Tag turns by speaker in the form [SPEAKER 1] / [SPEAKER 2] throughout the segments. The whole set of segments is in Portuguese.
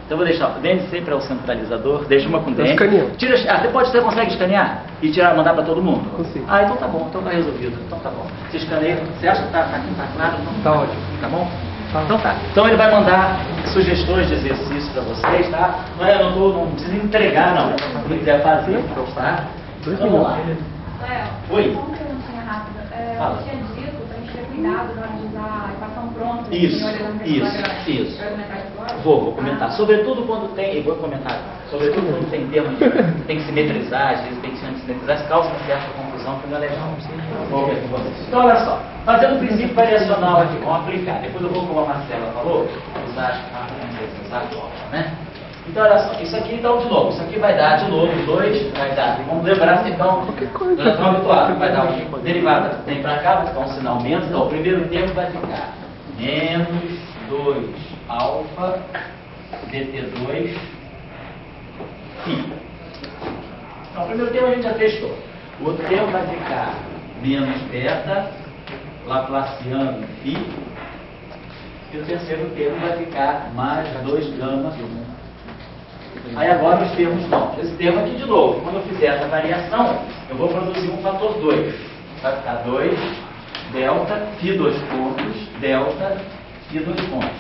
[SPEAKER 1] Então eu vou deixar o DNC sempre é o centralizador, deixa uma com DNC.
[SPEAKER 2] Escaneando.
[SPEAKER 1] Você consegue escanear e tirar, mandar para todo mundo?
[SPEAKER 2] Consigo.
[SPEAKER 1] Ah, então tá bom, então tá resolvido. Então tá bom. Você escaneia, você acha que tá claro? Não?
[SPEAKER 2] Tá ótimo.
[SPEAKER 1] Tá bom?
[SPEAKER 2] Tá.
[SPEAKER 1] Então tá. Então ele vai mandar sugestões de exercício para vocês, tá? Não precisa entregar, não. Se quiser fazer, tá? Vamos lá.
[SPEAKER 3] Léo,
[SPEAKER 1] Oi.
[SPEAKER 3] uma perguntinha rápida.
[SPEAKER 1] Fala.
[SPEAKER 3] Você tinha dito pra gente ter cuidado na hora de usar a equação pronta.
[SPEAKER 1] Isso.
[SPEAKER 3] Vai comentar isso agora?
[SPEAKER 1] Vou comentar. Sobretudo quando tem, eu vou comentar, sobretudo quando tem termos de tem que simetrizar, às vezes tem que simetrizar, isso causa uma certa confusão que não é legal. Vou ver com vocês. Então olha só, fazendo o princípio variacional aqui, vamos aplicar. Depois eu vou, como a Marcela falou, usar a fórmula, né? Então olha só, isso aqui então de novo, isso aqui vai dar de novo 2, vai dar, vamos lembrar então, nós estamos habituados, vai dar uma derivada, vem para cá, vai ficar um sinal menos, então o primeiro termo vai ficar menos 2 alfa dt2 φ. Então o primeiro termo a gente já testou, o outro termo vai ficar menos beta laplaciano φ, e o terceiro termo vai ficar mais 2 gama. Aí agora os termos não. Esse termo aqui de novo, quando eu fizer essa variação, eu vou produzir um fator 2. Vai ficar 2 delta φ 2 pontos, delta φ 2 pontos.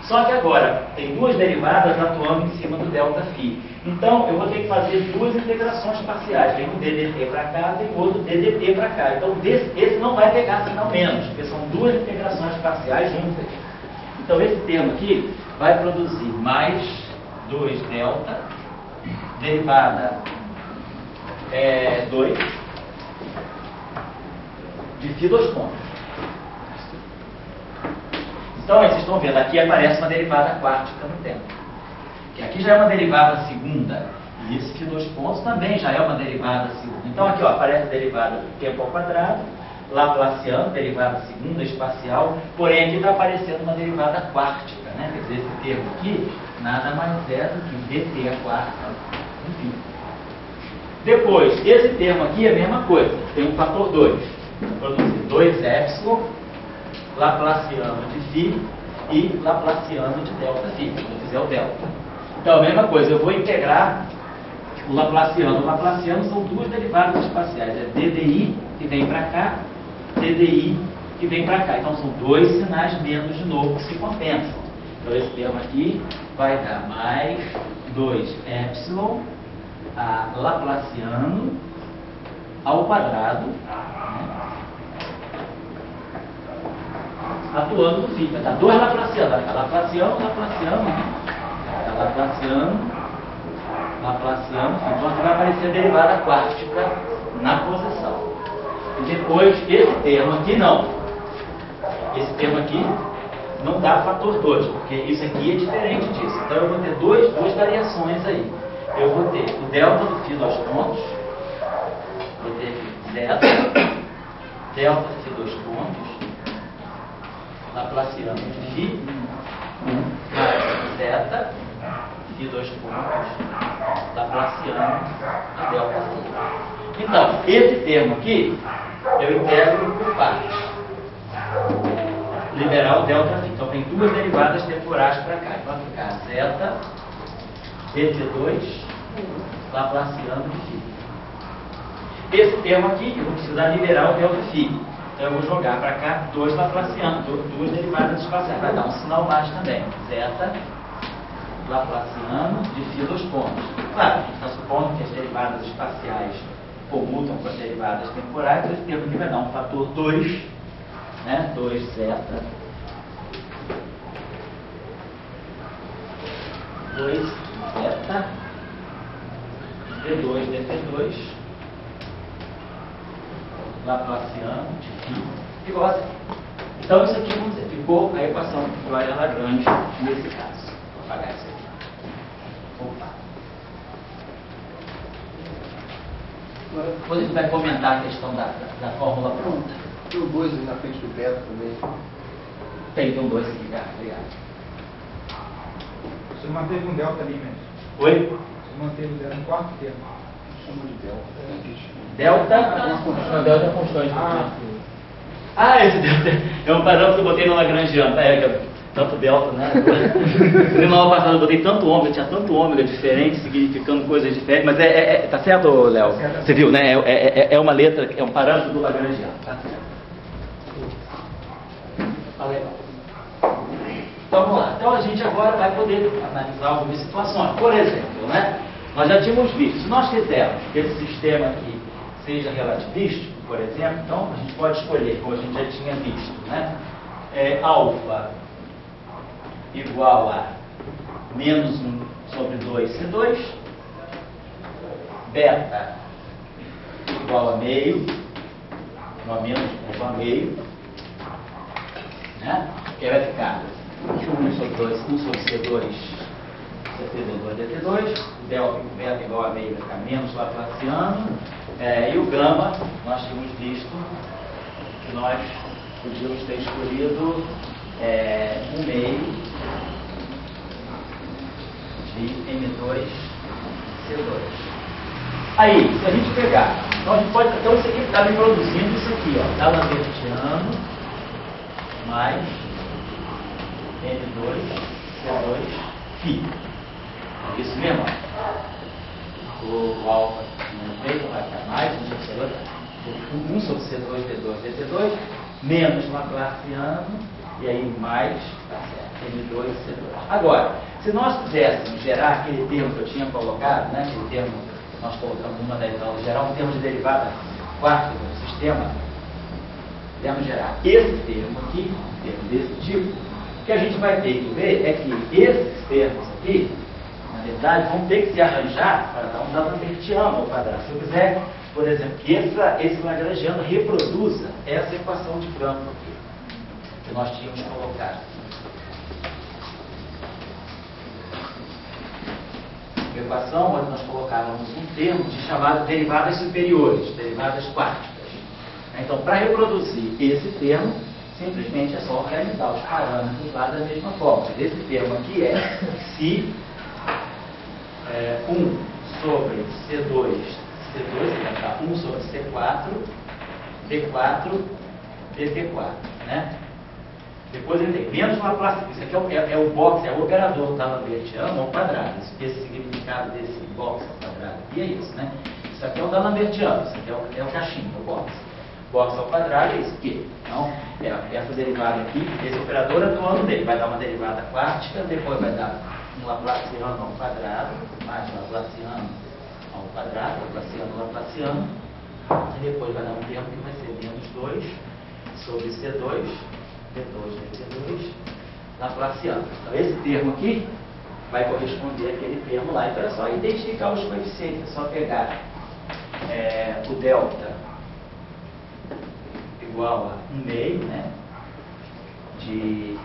[SPEAKER 1] Só que agora tem duas derivadas atuando em cima do delta φ. Então eu vou ter que fazer duas integrações parciais. Tem um ddt para cá, tem outro ddt para cá. Então esse não vai pegar sinal menos, porque são duas integrações parciais juntas. Então esse termo aqui vai produzir mais 2 delta, derivada 2, de φ 2 pontos. Então, aí vocês estão vendo, aqui aparece uma derivada quártica no tempo. Que aqui já é uma derivada segunda, e esse φ 2 pontos também já é uma derivada segunda. Então, aqui ó, aparece a derivada do tempo ao quadrado, Laplaciano, derivada segunda espacial, porém aqui está aparecendo uma derivada quártica, né? Quer dizer, esse termo aqui nada mais é do que dt a quarta, enfim. Depois, esse termo aqui é a mesma coisa, tem um fator 2. Vou produzir 2 épsilon, Laplaciano de φ e Laplaciano de delta φ, quando eu fizer o delta. Então, a mesma coisa, eu vou integrar o Laplaciano. O Laplaciano são duas derivadas espaciais, é ddi, que vem para cá, ddi, que vem para cá. Então, são dois sinais menos de novo que se compensam. Então, esse termo aqui vai dar mais 2 épsilon a Laplaciano ao quadrado, né, atuando no φ. Vai dar 2 Laplaciano, vai ficar Laplaciano, φ. Então, aqui vai aparecer a derivada quártica na posição. E depois, esse termo aqui não. Esse termo aqui não dá fator 2, porque isso aqui é diferente disso. Então eu vou ter duas variações aí. Eu vou ter o delta do φ 2 pontos, vou ter delta φ 2 pontos, Laplaciano de φ, mais zeta φ 2 pontos, Laplaciano de delta φ. Então, esse termo aqui, eu integro por partes. Liberar o delta φ. Então tem duas derivadas temporais para cá. Vai ficar zeta dt2 Laplaciano de φ. Esse termo aqui, eu vou precisar liberar o delta φ. Então eu vou jogar para cá dois Laplaciano, duas derivadas espaciais. Vai dar um sinal mais também. Zeta Laplaciano de φ 2 pontos. Claro, a gente está supondo que as derivadas espaciais comutam com as derivadas temporais. Esse termo aqui vai dar um fator 2. Né? 2 zeta 2 zeta d2 dt2 Laplaciano de φ igual a zero. Então isso aqui, vamos dizer, ficou a equação de Euler-Lagrange nesse caso. Vou apagar isso aqui. Opa. Depois a gente vai comentar a questão da fórmula pronta.
[SPEAKER 2] Tem o 2 ali na frente do beta também.
[SPEAKER 1] Tem um 2 aqui, cara. Obrigado.
[SPEAKER 4] Você manteve um delta ali mesmo.
[SPEAKER 1] Oi?
[SPEAKER 4] Você manteve o delta no quarto termo.
[SPEAKER 2] Chama de delta.
[SPEAKER 1] Delta? Não, delta é constante. Esse delta é um parâmetro que eu botei no Lagrangiano. tanto delta, né? Na aula passada eu botei tanto ômega, tinha tanto ômega diferente, significando coisas diferentes, mas tá certo, Léo? Você viu, né? É uma letra, é um parâmetro do Lagrangiano, tá certo? Tá legal. Então vamos lá. Então a gente agora vai poder analisar algumas situações. Por exemplo, né? Nós já tínhamos visto, se nós quisermos que esse sistema aqui seja relativístico, por exemplo, então a gente pode escolher, como a gente já tinha visto, né? Alfa igual a menos 1 sobre 2C2, beta igual a meio, igual a menos igual a meio, né? Que vai ficar 1 sobre 2, 1 sobre C2, CT2, DT2, delta beta igual a meio vai ficar menos laplaciano, e o gama, nós tínhamos visto que nós podíamos ter escolhido 1 meio de M2C2. Aí, se a gente pegar, então a gente pode, então isso aqui está me produzindo isso aqui, ó, D'Alembertiano mais M2C2φ. Isso mesmo, ó. O alfa vai ficar mais 1 sobre C2, D2, DT2, menos Laplaciano, e aí mais, tá certo, M2, C2. Agora, se nós quiséssemos gerar aquele termo que eu tinha colocado, né, aquele termo que nós colocamos numa das aulas, gerar um termo de derivada quarta do sistema, podemos gerar esse termo aqui, um termo desse tipo, o que a gente vai ter que ver é que esses termos aqui, na verdade, vão ter que se arranjar para dar um D'Alembertiano ao quadrado. Se eu quiser, por exemplo, que esse Lagrangiano reproduza essa equação de campo aqui, que nós tínhamos colocado. A equação onde nós colocávamos um termo de chamado derivadas superiores, derivadas quárticas. Então, para reproduzir esse termo, simplesmente é só organizar os parâmetros lá da mesma forma. Esse termo aqui é se 1 sobre C2, vai ficar 1 sobre C4, D4, DT4, né? Depois ele tem menos Laplace, isso aqui é o box, é o operador D'Alembertiano ao quadrado. Esse significado desse box ao quadrado aqui é isso, né? Isso aqui é o D'Alembertiano, isso aqui é o cachimbo, o box. Box ao quadrado é isso aqui. Então, essa derivada aqui, esse operador atuando nele, vai dar uma derivada quártica, depois vai dar um Laplaciano ao quadrado, mais Laplaciano ao quadrado, Laplaciano, e depois vai dar um termo que vai ser menos 2 sobre C2, D2, DT2, Laplaciano. Então, esse termo aqui vai corresponder àquele termo lá. Então, é só identificar os coeficientes, é só pegar o delta igual a 1 meio, né?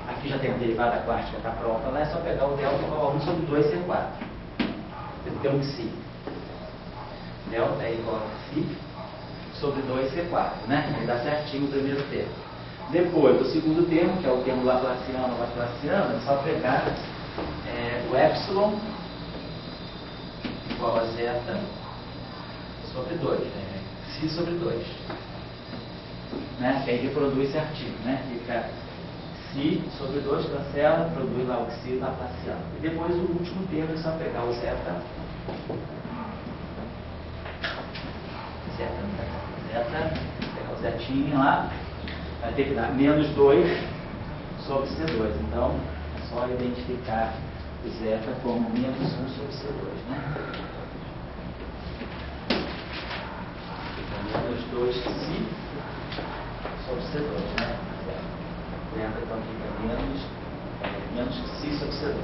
[SPEAKER 1] Aqui já tem a derivada quártica, está pronta, lá é só pegar o delta igual a 1 sobre 2C4. Tem um psi. Delta é igual a psi sobre 2C4, né? Aí dá certinho o primeiro termo. Depois, o segundo termo, que é o termo Laplaciano, é só pegar o epsilon igual a zeta sobre 2, né? Psi sobre 2. Né? Que aí reproduz certinho, né? Fica psi sobre 2, cancela, produz lá o psi Laplaciano. E depois o último termo é só pegar o zeta, pegar o zetinho lá, vai ter que dar menos 2 sobre C2. Então, é só identificar o zeta como menos 1 sobre C2, né? Então, menos 2 psi sobre C2, né? Lembra, então, fica menos psi sobre C2.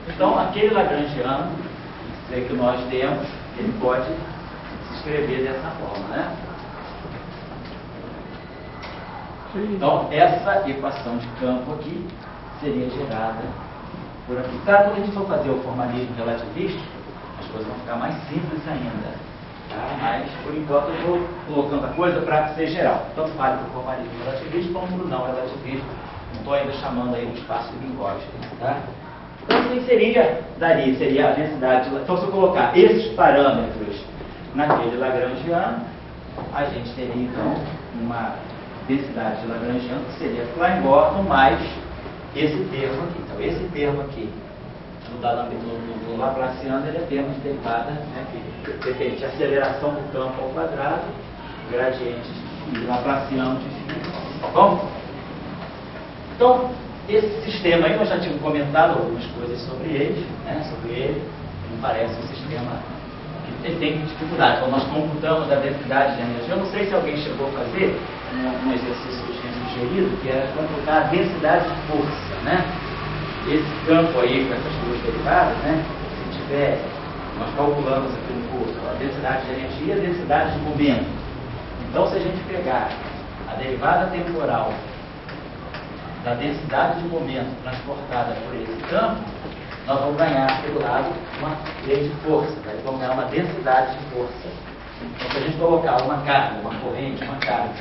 [SPEAKER 1] Então, aquele Lagrangiano que nós temos, ele pode se escrever dessa forma, né? Então, essa equação de campo aqui seria gerada por aqui. Claro, quando a gente for fazer o formalismo relativístico, as coisas vão ficar mais simples ainda. Tá? Mas, por enquanto, eu estou colocando a coisa para ser geral. Tanto vale para o formalismo relativístico como para o não relativístico. Não estou ainda chamando aí um espaço linguístico. Tá? Então, assim seria a densidade. Então, se eu colocar esses parâmetros naquele Lagrangiano, a gente teria, então, uma densidade de Lagrangiano, que seria Klein-Gordon mais esse termo aqui. Então, esse termo aqui, no Laplaciano, ele é termo de derivada, né, que depende aceleração do campo ao quadrado, gradiente de Laplaciano de φ. Tá bom? Então, esse sistema aí, nós já tínhamos comentado algumas coisas sobre ele, né, não parece um sistema que tem dificuldade. Quando nós computamos a densidade de energia, eu não sei se alguém chegou a fazer um exercício que eu tinha sugerido, que era computar a densidade de força, né? Esse campo aí, com essas duas derivadas, né? Se tiver, nós calculamos aqui no curso a densidade de energia e a densidade de momento. Então, se a gente pegar a derivada temporal da densidade de momento transportada por esse campo, nós vamos ganhar aqui do lado uma lei de força, né? Vamos ganhar uma densidade de força. Então, se a gente colocar uma carga, uma corrente, uma carga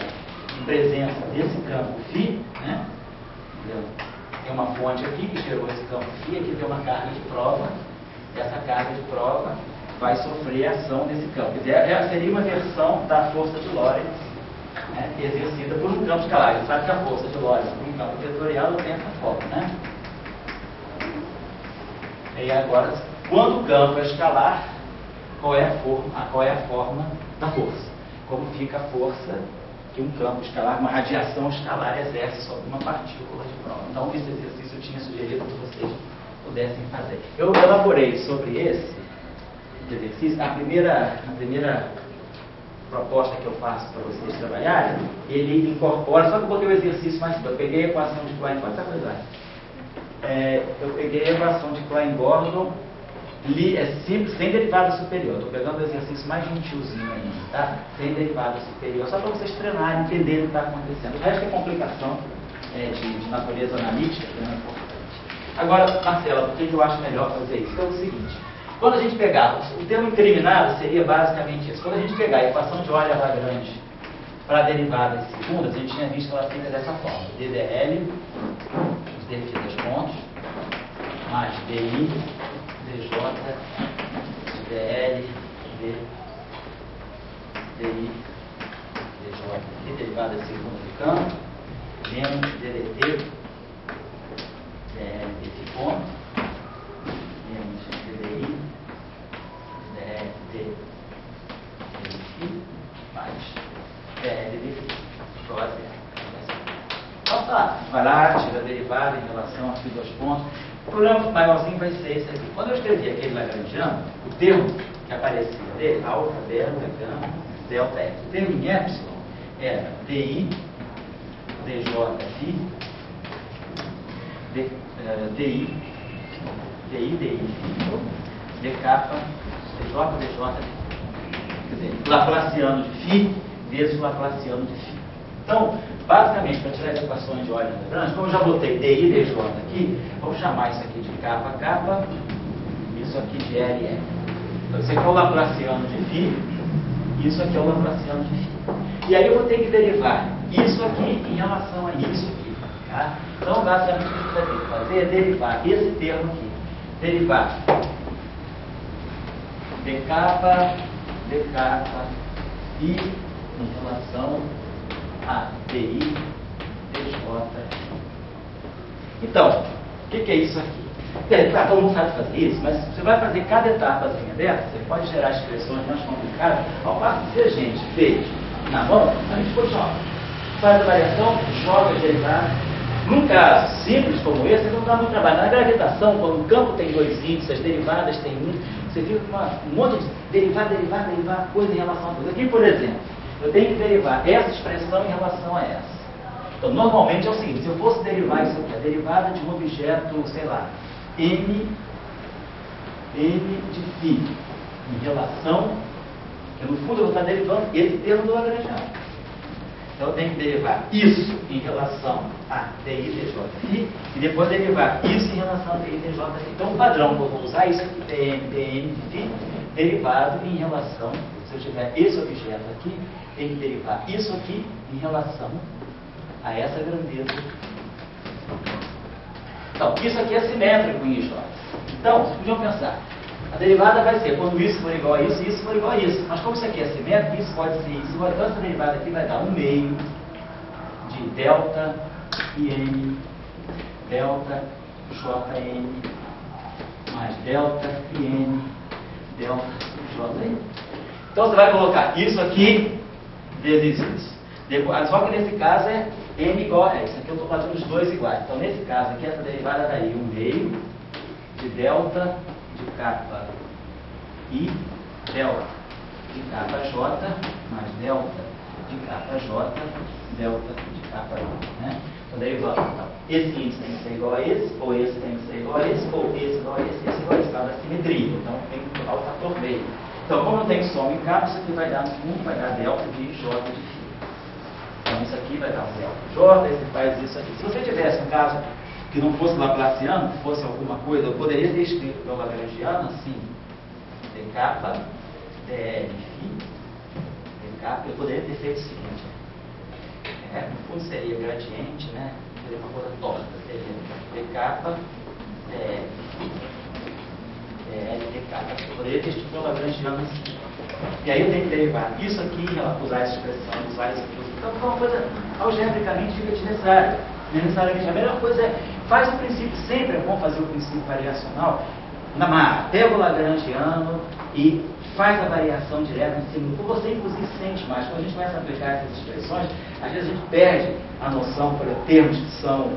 [SPEAKER 1] em presença desse campo φ, né? Tem uma fonte aqui que gerou esse campo φ, aqui tem uma carga de prova, e essa carga de prova vai sofrer a ação desse campo. Quer dizer, seria uma versão da força de Lorentz, né, exercida por um campo escalar. Você sabe que a força de Lorentz por um campo vetorial não tem essa forma, né? E agora, quando o campo é escalar, qual é a forma da força? Como fica a força que um campo escalar, uma radiação escalar exerce sobre uma partícula de prova. Então, esse exercício eu tinha sugerido que vocês pudessem fazer. Eu elaborei sobre esse exercício, a primeira proposta que eu faço para vocês trabalharem, ele incorpora, só que eu botei o exercício mais simples. Eu peguei a equação de Klein-Gordon, sabe coisa? Eu peguei a equação de Klein-Gordon, é simples, sem derivada superior. Estou pegando o exercício mais gentilzinho ainda, tá? Sem derivada superior, só para vocês treinarem, entenderem o que está acontecendo. O resto é complicação de natureza analítica, que não é importante. Agora, Marcela, por que eu acho melhor fazer isso? É o seguinte, quando a gente pegar, o termo incriminado seria basicamente isso. Quando a gente pegar a equação de Euler-Lagrange para a derivada em segundas, a gente tinha visto que ela fica dessa forma. DDL, os devidos pontos, mais DI, DJ, DL, DI, DJ, e derivada segunda de campo, menos DDT, DL, desse ponto, menos DDI, DL, DI, mais DL, DI, então tá, vai lá, tira a derivada em relação a esses dois pontos. O problema maiorzinho vai ser esse aqui. Quando eu escrevi aquele Lagrangiano, o termo que aparecia dele, alfa, delta, gama, delta F. O termo em epsilon era DI, DJ, Φ, DI, DI, Φ, dK, DJ, DJ, Φ. Quer dizer, Laplaciano de Φ vezes Laplaciano de Φ. Então, basicamente, para tirar as equações de Euler-Lagrange, como eu já botei DI e DJ aqui, vamos chamar isso aqui de K, isso aqui de LF. Então, isso aqui é o Laplaciano de Φ, isso aqui é o Laplaciano de Φ. E aí eu vou ter que derivar isso aqui em relação a isso aqui. Tá? Então, basicamente, o que você vai ter que fazer é derivar esse termo aqui. Derivar dK, I em relação a DI, DJ. Então, o que é isso aqui? Todo mundo sabe fazer isso, mas você vai fazer cada etapazinha dessa, você pode gerar expressões mais complicadas, ao passo que se a gente fez na mão, a gente pode faz a variação, joga a derivada. Num caso simples como esse, não dá muito trabalho. Na gravitação, quando o campo tem dois índices, as derivadas têm um, você fica com um monte de derivar, coisa em relação a coisa. Aqui, por exemplo, eu tenho que derivar essa expressão em relação a essa. Então, normalmente é o seguinte, se eu fosse derivar isso aqui, a derivada de um objeto, sei lá, M de φ, em relação, que no fundo eu vou estar derivando esse termo do Lagrangiano. Então, eu tenho que derivar isso em relação a DI, DJ, φ, e depois derivar isso em relação a DI, DJ, φ. Então, o padrão que eu vou usar é isso aqui, dm de φ, derivado em relação, se eu tiver esse objeto aqui, tem que derivar isso aqui em relação a essa grandeza. Então, isso aqui é simétrico em IJ. Então, vocês podiam pensar, a derivada vai ser quando isso for igual a isso e isso for igual a isso. Mas como isso aqui é simétrico, isso pode ser isso. Então, essa derivada aqui vai dar 1/2 delta IN, delta JN, mais delta IN, delta JN. Então você vai colocar isso aqui vezes isso. Só que nesse caso é N igual a isso. Aqui eu estou fazendo os dois iguais. Então nesse caso aqui, essa derivada daí 1/2 de delta de kappa I, delta de kappa J, mais delta de kappa J, delta de kappa I. Né? Então derivada, então, esse índice tem que ser igual a esse, ou esse tem que ser igual a esse, ou esse igual a esse igual a esse. Cada simetria. Então tem que colocar o fator meio. Então, como eu tenho soma em kappa, isso aqui vai dar no fundo, vai dar delta de J de φ. Então, isso aqui vai dar um delta J, aí você faz isso aqui. Se você tivesse um caso que não fosse laplaciano, que fosse alguma coisa, eu poderia ter escrito pelo lagrangiano assim, dk, dl, φ, dk, eu poderia ter feito o seguinte, no fundo seria gradiente, né? Seria uma coisa torta, seria dk, dl, φ. Eu poderia ter escrito pelo lagrangiano assim. E aí eu tenho que derivar isso aqui, usar essa expressão, usar isso aqui. Então, uma coisa algebricamente fica desnecessária. Necessariamente a melhor coisa é, faz o princípio, sempre é bom fazer o princípio variacional, pega o lagrangiano e faz a variação direta em cima. Você, inclusive, sente mais. Quando a gente começa a aplicar essas expressões, às vezes a gente perde a noção por termos que são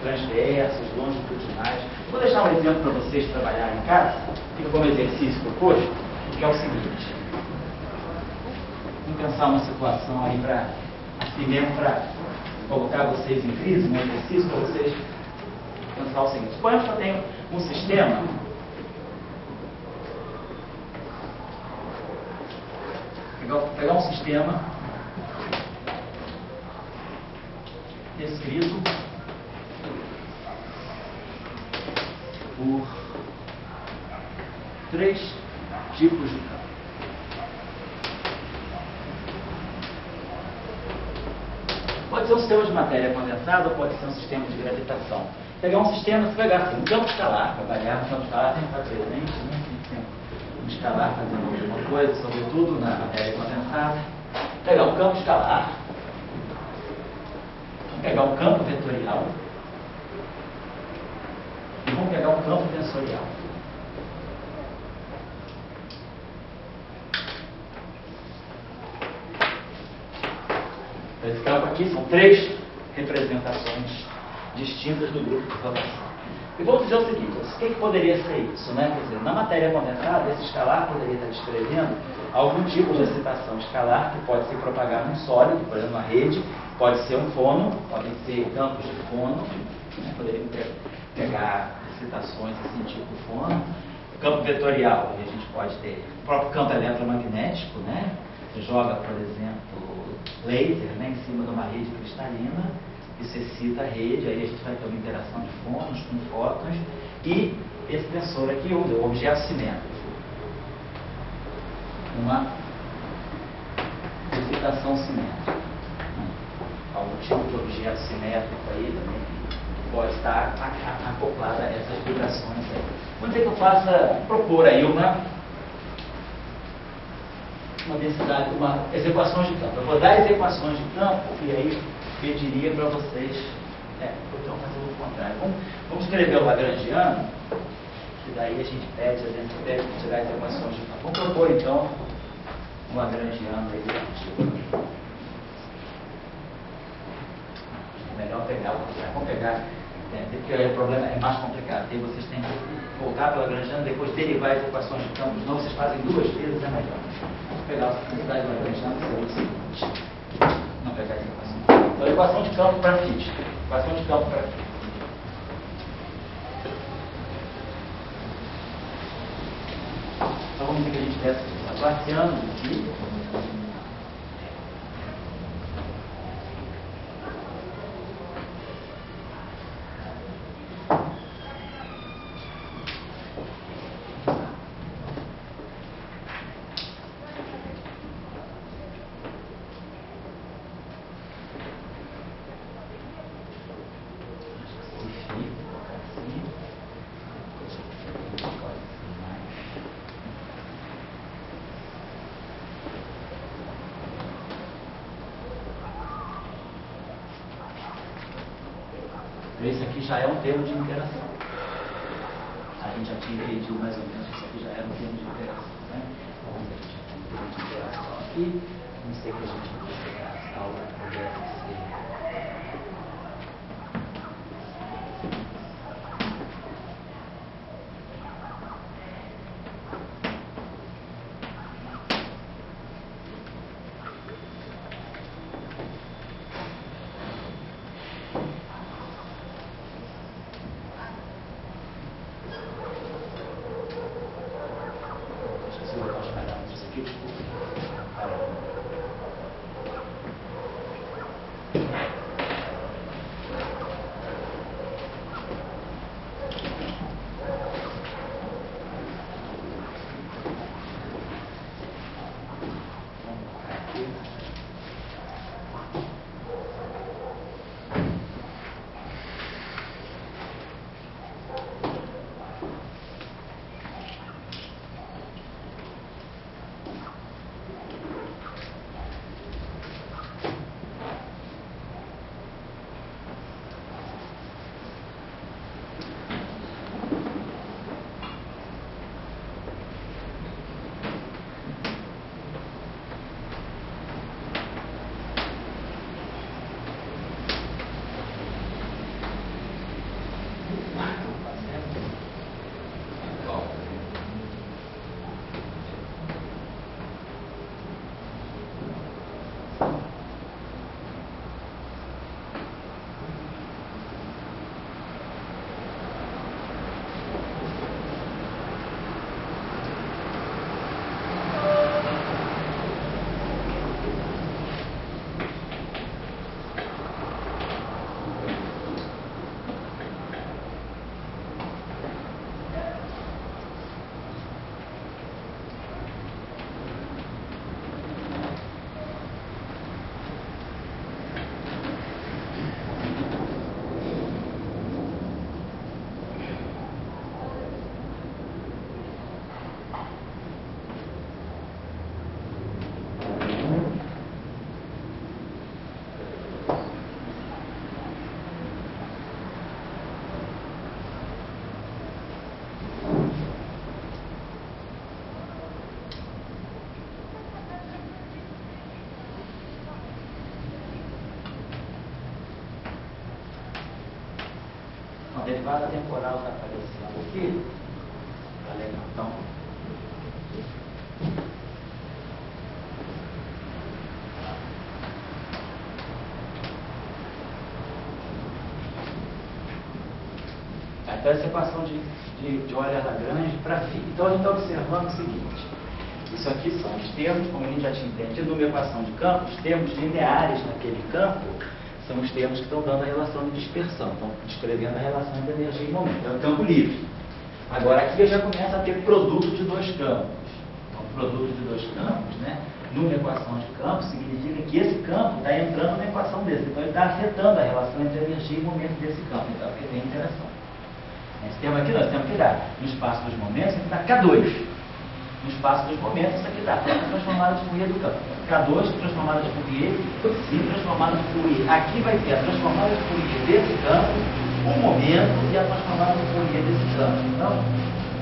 [SPEAKER 1] transversos, longitudinais. Vou deixar um exemplo para vocês trabalharem em casa, fica como exercício proposto, que é o seguinte. Vamos pensar uma situação aí para, assim mesmo, para colocar vocês em crise, um exercício para vocês pensar o seguinte. Suponhamos que eu tenho um sistema pegar um sistema descrito por 3 tipos de campo. Pode ser um sistema de matéria condensada, ou pode ser um sistema de gravitação. Pegar um sistema, você pegar assim, um campo escalar, trabalhar no campo escalar tem que estar presente, né? Tem que ser um escalar fazendo alguma coisa, sobretudo na matéria condensada. Pegar um campo escalar, pegar um campo vetorial e vamos pegar um campo tensorial. Esse campo aqui são 3 representações distintas do grupo de informação. E vamos dizer o seguinte, o que poderia ser isso? Né? Quer dizer, na matéria condensada, esse escalar poderia estar descrevendo algum tipo de excitação escalar que pode se propagar num sólido, por exemplo, uma rede, pode ser um fono, podem ser campos de fono, né? Poderiam pegar excitações assim, tipo fono. O campo vetorial, a gente pode ter o próprio campo eletromagnético, né? Você joga, por exemplo, laser, né, em cima de uma rede cristalina, isso excita a rede, aí a gente vai ter uma interação de fôtons com fótons, e esse tensor aqui, o objeto simétrico. Uma excitação simétrica. Algum tipo de objeto simétrico aí também pode estar acoplada a essas vibrações aí. Vamos dizer que eu faça, propor aí uma densidade, as equações de campo. Eu vou dar as equações de campo e aí pediria para vocês, então fazer o contrário. Vamos escrever o lagrangiano, que daí a gente pede para tirar as equações de campo. Vamos propor então um lagrangiano aí. É melhor pegar o contrário. Vamos pegar, porque o problema é mais complicado. Aí vocês têm que voltar para o lagrangiano, depois derivar as equações de campo. Senão vocês fazem 2 vezes, é melhor. Vamos pegar a densidade do lagrangiano, que seria o seguinte. Não pegar as equações. Então, equação de campo para fit. Equação de campo para fit. Então vamos dizer que a gente desce laplaciano aqui. Então, esse aqui já é um termo de interação. A gente já tinha entendido mais ou menos que isso aqui já era um termo de interação. Né? Então, a gente tem um termo de interação aqui. Não sei que a gente vai pegar essa aula pudesse ser. A derivada temporal está aparecendo aqui. Tá legal. Então, essa equação de Euler-Lagrange para φ. Então, a gente está observando o seguinte. Isso aqui são os termos, como a gente já tinha entendido, numa equação de campo, os termos lineares naquele campo são os termos que estão dando a relação de dispersão, estão descrevendo a relação entre energia e momento. É o campo livre. Agora, aqui eu já começo a ter produto de dois campos. Então, produto de dois campos, né? Numa equação de campo, significa que esse campo está entrando na equação desse. Então, ele está afetando a relação entre energia e momento desse campo. Então, porque tem interação. Esse termo aqui, nós temos que dar no espaço dos momentos, ele dá K2. No espaço dos momentos, isso aqui dá a transformada de Fourier do campo. K2 transformada de Fourier, sim, transformada de Fourier. Aqui vai ter a transformada de Fourier desse campo, o momento e a transformada de Fourier desse campo. Então,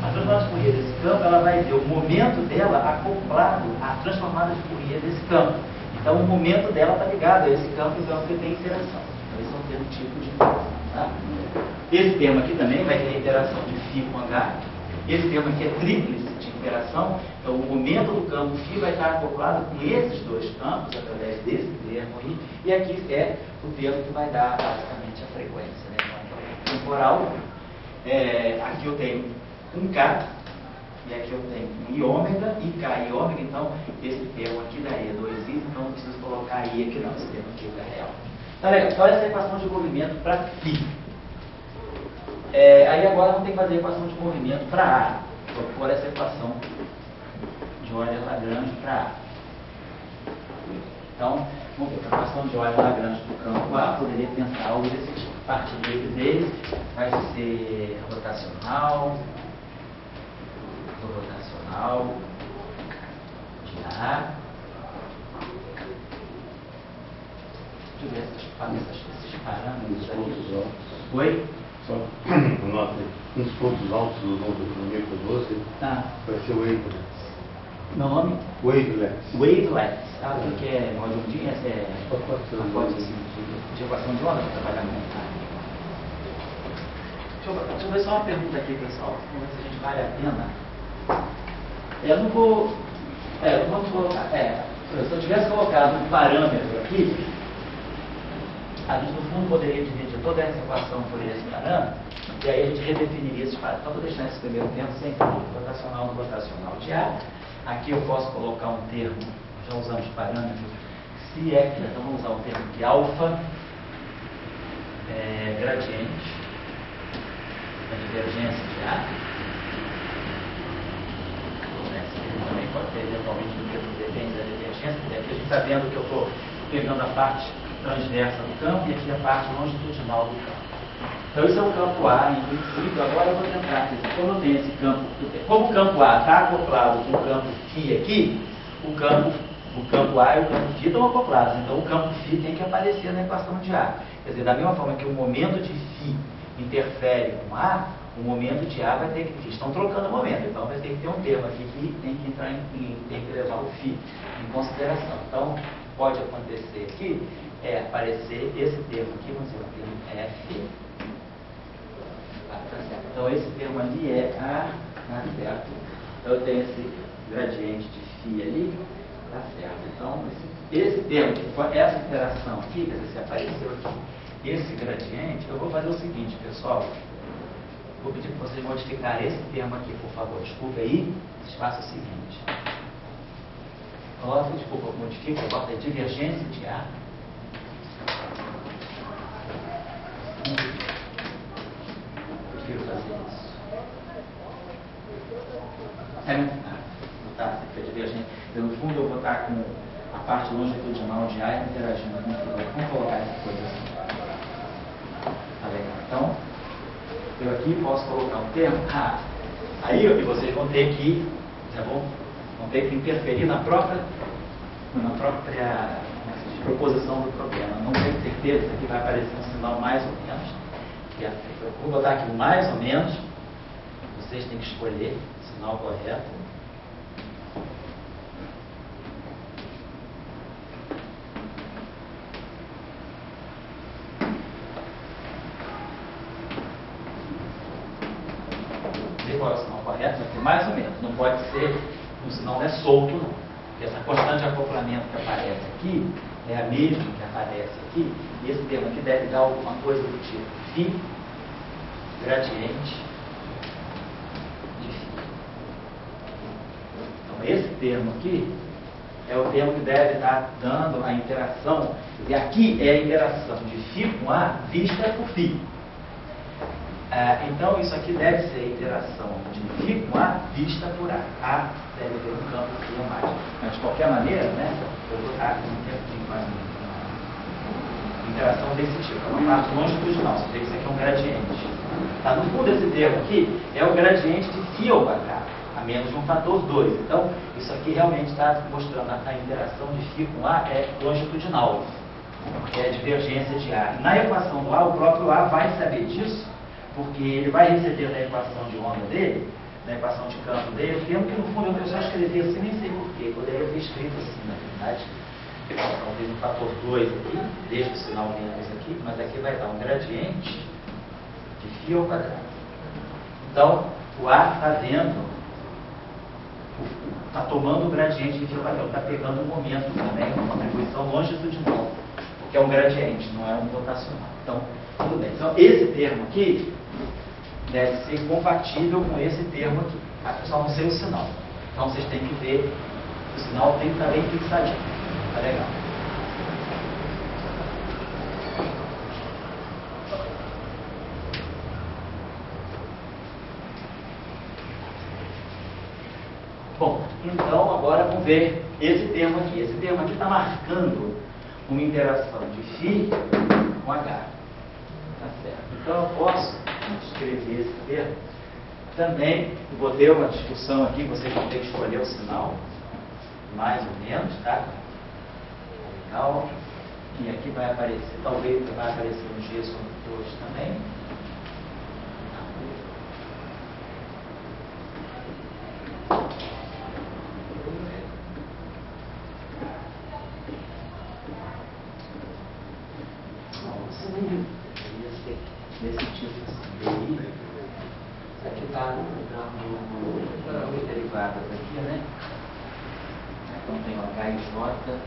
[SPEAKER 1] a transformada de Fourier desse campo, ela vai ter o momento dela acoplado à transformada de Fourier desse campo. Então, o momento dela está ligado a esse campo, então, que tem interação. Então, esse é um termo tipo de interação. Tá? Esse termo aqui também vai ter a interação de φ com H. Esse termo aqui é tríplice de interação. Então, o momento do campo φ vai estar acoplado com esses dois campos, através desse termo aí. E aqui é o termo que vai dar, basicamente, a frequência, né? Então, temporal. Aqui eu tenho um K, e aqui eu tenho um I ômega, e K e ômega. Então, esse termo aqui daria 2I, então não preciso colocar I aqui não, esse termo aqui é real. Tá legal? Então, essa é a equação de movimento para φ. Aí agora vamos ter que fazer a equação de movimento para A. Vou pôr essa equação de Euler-Lagrange para A. Então, vamos ver, a equação de Euler-Lagrange do campo A, poderia pensar algo desse tipo. A parte livre dele vai ser rotacional de A, Deixa eu ver esses parâmetros aqui.
[SPEAKER 5] Altos.
[SPEAKER 1] Oi?
[SPEAKER 5] Só nota, uns pontos altos do número 12 vai ser wavelength.
[SPEAKER 1] Meu nome?
[SPEAKER 5] Wavelength.
[SPEAKER 1] Wavelength. Ah, o que é ondinha? É pacote de equação de onda para trabalhar com Deixa eu ver só uma pergunta aqui, pessoal. Vamos ver se a gente vale a pena. Eu não vou colocar. Se eu tivesse colocado um parâmetro aqui, a gente no fundo poderia dividir toda essa equação por esse parâmetro, e aí a gente redefiniria esses parâmetros. Então, vou deixar esse primeiro termo sem rotacional no rotacional de A. Aqui eu posso colocar um termo, já usamos o parâmetro, se é, então vamos usar o termo de alfa, gradiente, a divergência de A. Esse termo também pode ter eventualmente do termo depende da divergência, porque aqui a gente está vendo que eu estou pegando a parte transversa do campo e aqui a parte longitudinal do campo. Então isso é o campo A, em princípio. Agora eu vou tentar, como eu tenho esse campo, como o campo A está acoplado com o campo φ aqui, o campo A e o campo φ estão acoplados, então o campo φ tem que aparecer na equação de A. Quer dizer, da mesma forma que o momento de φ interfere com A, o momento de A vai ter que, estão trocando o momento, então vai ter que ter um termo aqui que tem que entrar tem que levar o φ em consideração. Então pode acontecer aqui, aparecer esse termo aqui, vamos dizer, o termo F. Tá certo. Então esse termo ali é A, tá certo. Então eu tenho esse gradiente de φ ali, tá certo. Então esse termo, essa interação aqui, quer dizer, se apareceu aqui, esse gradiente, eu vou fazer o seguinte, pessoal. Vou pedir para vocês modificarem esse termo aqui, por favor. Desculpa aí, vocês façam o seguinte. Coloca, desculpa, modifica, bota a divergência de A. Prefiro fazer isso. Tá, fica divergente. No fundo eu vou estar com a parte longitudinal de A interagindo com o. Vamos colocar essa coisa assim. Tá legal. Então, eu aqui posso colocar um termo. Aí vocês vão ter que, vão ter que interferir na própria proposição do problema. Não tenho certeza que vai aparecer um sinal mais ou menos. Eu vou botar aqui um mais ou menos. Vocês têm que escolher o sinal correto. Qual é o sinal correto? Vai ser mais ou menos. Não pode ser, o sinal não é solto, não. Porque essa constante de acoplamento que aparece aqui é a mesma que aparece aqui, e esse termo aqui deve dar alguma coisa do tipo φ gradiente de φ. Então esse termo aqui é o termo que deve estar dando a interação, e aqui é a interação de φ com A vista por φ. Então isso aqui deve ser a interação de φ com A vista por A. A deve ter um campo climático. Mas de qualquer maneira, né, eu vou estar com uma interação desse tipo. É uma parte longitudinal. Você vê que isso aqui é um gradiente. Tá? No fundo, esse termo aqui é o gradiente de φ ao quadrado, a menos de um fator 2. Então, isso aqui realmente está mostrando a interação de φ com A é longitudinal, porque é a divergência de A. Na equação do A, o próprio A vai saber disso, porque ele vai receber na equação de onda dele, na equação de campo dele, o termo que no fundo eu já escrevi assim, nem sei porquê, poderia ter escrito assim, na verdade. Então tem um fator 2 aqui, deixa o sinal menos aqui, mas aqui vai dar um gradiente de φ ao quadrado. Então, o A está vendo, está tomando o gradiente de φ ao quadrado, está pegando o momento também, uma contribuição longitudinal, porque é um gradiente, não é um rotacional. Então, tudo bem. Então, esse termo aqui deve ser compatível com esse termo aqui. Só não sei o sinal. Então, vocês têm que ver, o sinal tem que estar bem fixadinho. Tá legal. Bom, então agora vamos ver esse termo aqui. Esse termo aqui está marcando uma interação de φ com H. Tá certo. Então eu posso escrever esse termo. Também eu vou ter uma discussão aqui, vocês vão ter que escolher o sinal, mais ou menos, tá? Legal. que aqui vai aparecer, talvez vai aparecer no G sobre 2 também. Nesse tipo DI, aqui está duas derivadas aqui, né? Então tem o H e J,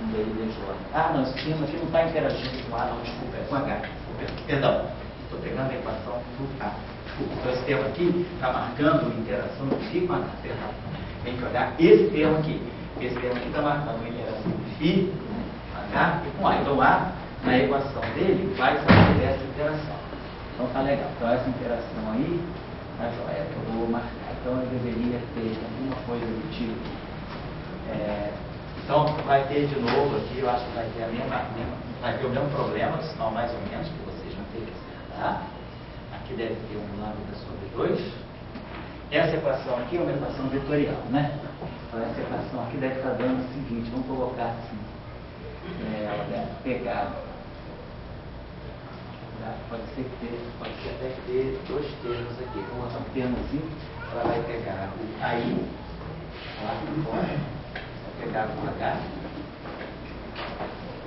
[SPEAKER 1] um DI e DJ. Ah, não, esse termo aqui não está interagindo com A, não, desculpa, é com H. Perdão, estou pegando a equação do A. Desculpa, então esse termo aqui está marcando interação do φ com H. Perdão, tem que olhar esse termo aqui. Esse termo aqui está marcando a interação do φ com H e com A. Então A, na equação dele, vai fazer essa interação. Então tá legal. Então essa interação aí, tá joia, que eu vou marcar. Então eu deveria ter alguma coisa do tipo. Então vai ter de novo aqui, eu acho que vai ter vai ter o mesmo problema, sinal mais ou menos, que vocês vão ter que acertar. Aqui deve ter um lambda sobre 2. Essa equação aqui é uma equação vetorial, né? Então essa equação aqui deve estar dando o seguinte, vamos colocar assim. Ela deve pegar. Pode até ter dois termos aqui. Vou botar um termo assim, ela vai pegar o AI, lá de fora, vai pegar o H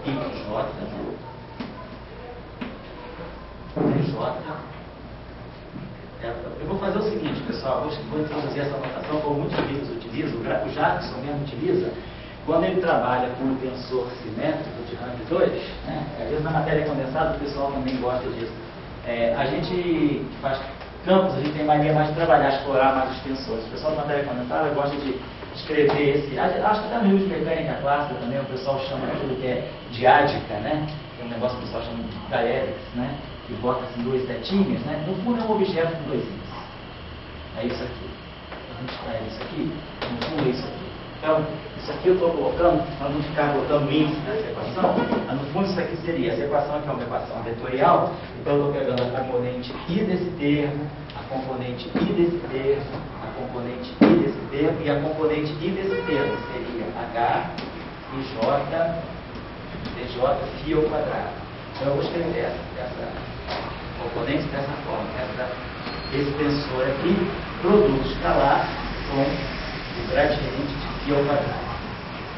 [SPEAKER 1] e J, eu vou fazer o seguinte, pessoal, vou introduzir essa notação como muitos livros utilizam, o Jackson mesmo utiliza, quando ele trabalha com um tensor simétrico de rank 2, né, às vezes na matéria condensada o pessoal também gosta disso. A gente que faz campos, a gente tem mania mais de trabalhar, explorar mais os tensores. O pessoal da matéria condensada gosta de escrever esse, acho que até no livro de mecânica clássica também o pessoal chama aquilo que é diádica, né? Tem um negócio que o pessoal chama de diadex, né? Que bota assim duas setinhas, né? No fundo é um objeto com dois índices. É isso aqui. A gente traz isso aqui, no fundo é isso aqui. Então, isso aqui eu estou colocando, para não ficar botando índice nessa equação, mas no fundo isso aqui seria, essa equação aqui é uma equação vetorial, então eu estou pegando a componente I desse termo, a componente I desse termo, a componente I desse termo e a componente I desse termo seria H e J, DJ, φ ao quadrado. Então eu vou escrever essa componente dessa forma, esse tensor aqui, produto escalar com o gradiente de φ ao quadrado.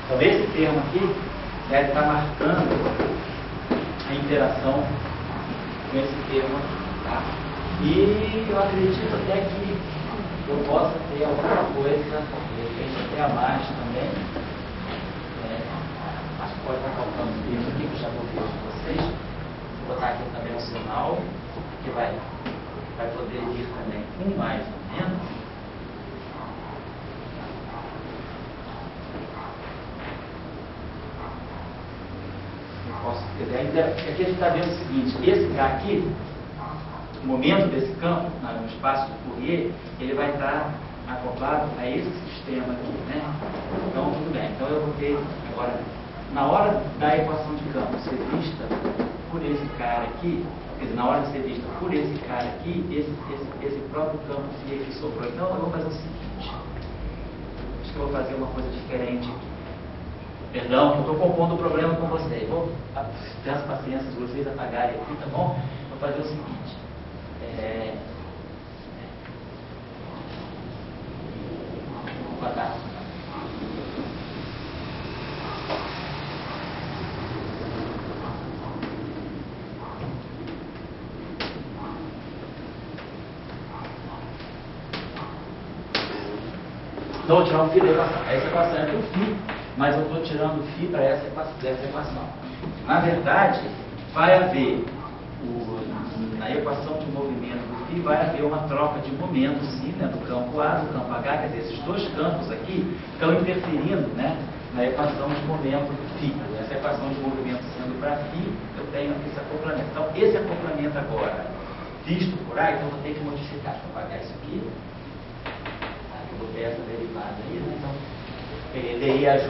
[SPEAKER 1] Então esse termo aqui deve estar marcando a interação com esse termo aqui, tá? E eu acredito até que eu possa ter alguma coisa, de repente até a mais também. Acho que pode estar faltando um termo aqui, que eu já vou ver com vocês. Vou botar aqui também um sinal, que vai poder ir também com mais ou menos. Aqui a gente está vendo o seguinte, esse K aqui, o momento desse campo, no espaço de Fourier, ele vai estar acoplado a esse sistema aqui, né? Então, tudo bem. Então, eu vou ter agora, na hora da equação de campo ser vista por esse cara aqui, quer dizer, na hora de ser vista por esse cara aqui, esse próprio campo que sobrou. Então, eu vou fazer o seguinte, acho que eu vou fazer uma coisa diferente aqui. Perdão, eu estou compondo o problema com vocês. Vou ter as paciências de vocês apagarem aqui, tá bom? Vou fazer o seguinte. Vou botar. Então, vou tirar o φ da equação. Essa equação é o φ. Mas eu estou tirando o φ para essa equação. Na verdade, vai haver, na equação de movimento do φ, vai haver uma troca de momento, sim, né, do campo A, do campo H, quer dizer, esses dois campos aqui estão interferindo, né, na equação de momento do φ. Essa equação de movimento sendo para φ, eu tenho esse acoplamento. Então, esse acoplamento agora, visto por A, então eu vou ter que modificar. Vou apagar isso aqui. Eu vou ter essa derivada aí, né, então... DI a J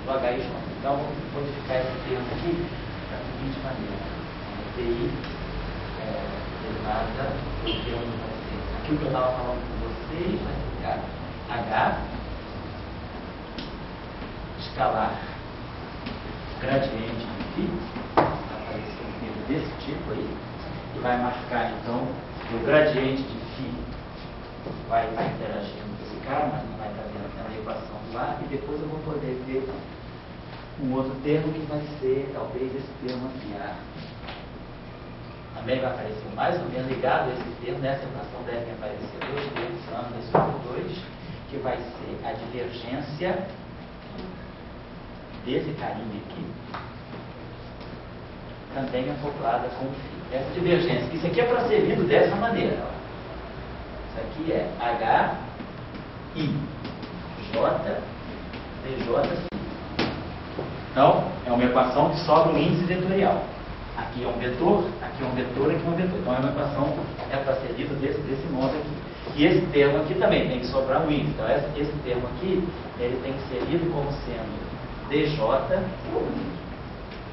[SPEAKER 1] do H e J. Então, vou modificar esse termo aqui da seguinte maneira. DI derivada do termo de vocês. Aquilo que eu estava falando com vocês vai ficar H escalar gradiente de φ, vai aparecer um nível desse tipo aí, que vai marcar então o gradiente de φ vai estar interagindo com esse cara, mas não vai estar vendo na equação lá, e depois eu vou poder ver um outro termo que vai ser talvez esse termo aqui, também vai aparecer mais ou menos ligado a esse termo. Nessa equação devem aparecer dois termos ambos sobre 2, que vai ser a divergência desse carinha aqui, também acoplada com o φ. Essa divergência, isso aqui é para ser lido dessa maneira. Isso aqui é H, I, J, dj. Então, é uma equação que sobra um índice vetorial. Aqui é um vetor, aqui é um vetor, aqui é um vetor. Então, é uma equação é para ser lida desse modo aqui. E esse termo aqui também tem que sobrar um índice. Então, esse termo aqui, ele tem que ser lido como sendo dj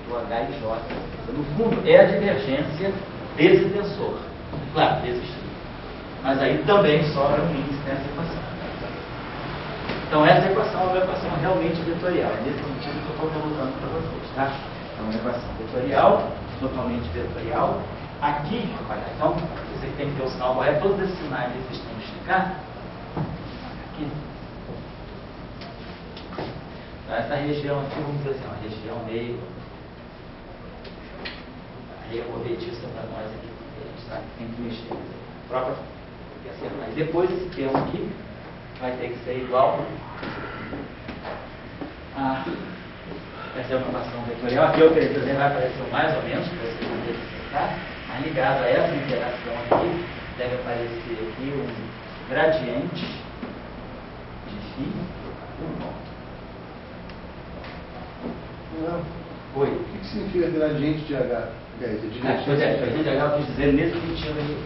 [SPEAKER 1] do hij. No fundo, é a divergência desse tensor. Claro, desse x. Mas aí também sobra um índice nessa equação. Então, essa equação é uma equação realmente vetorial. É nesse sentido que eu estou colocando para vocês, tá? É uma equação vetorial, totalmente vetorial. Aqui, então, você tem que ter o sinal correto. Todos esses sinais vocês têm que checar. Aqui. Então, essa região aqui, vamos dizer assim, uma região meio corretiça para nós aqui. A gente sabe que tem que mexer. Própria. Mas depois esse termo aqui vai ter que ser igual a essa é uma equação vetorial. Aqui eu queria dizer, vai aparecer mais ou menos, para você poder explicar, mas ligado a essa interação aqui, deve aparecer aqui um gradiente de φ por ponto.
[SPEAKER 2] Não.
[SPEAKER 1] Oi.
[SPEAKER 2] O que significa gradiente de H?
[SPEAKER 1] Pois é, gradiente de H eu quis dizer nesse sentido aqui.